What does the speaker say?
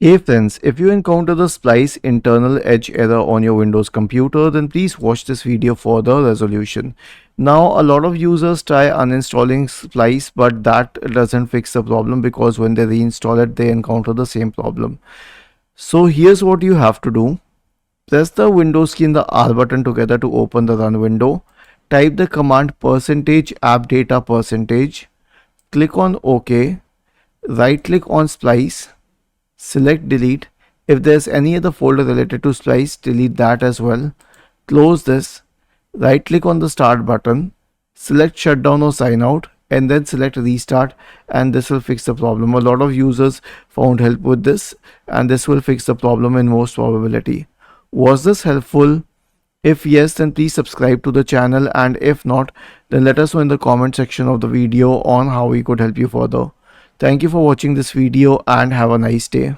Hey friends, if you encounter the Splice internal edge error on your Windows computer, then please watch this video for the resolution. Now, a lot of users try uninstalling Splice, but that doesn't fix the problem because when they reinstall it, they encounter the same problem. So here's what you have to do. Press the Windows key and the R button together to open the run window. Type the command %appdata %. Click on OK. Right click on Splice. Select delete. If there's any other folder related to Splice, delete that as well. Close this. Right click on the start button. Select shutdown or sign out and then select restart, and this will fix the problem. A lot of users found help with this and this will fix the problem in most probability. Was this helpful? If yes, then please subscribe to the channel, and if not, then let us know in the comment section of the video on how we could help you further. Thank you for watching this video and have a nice day.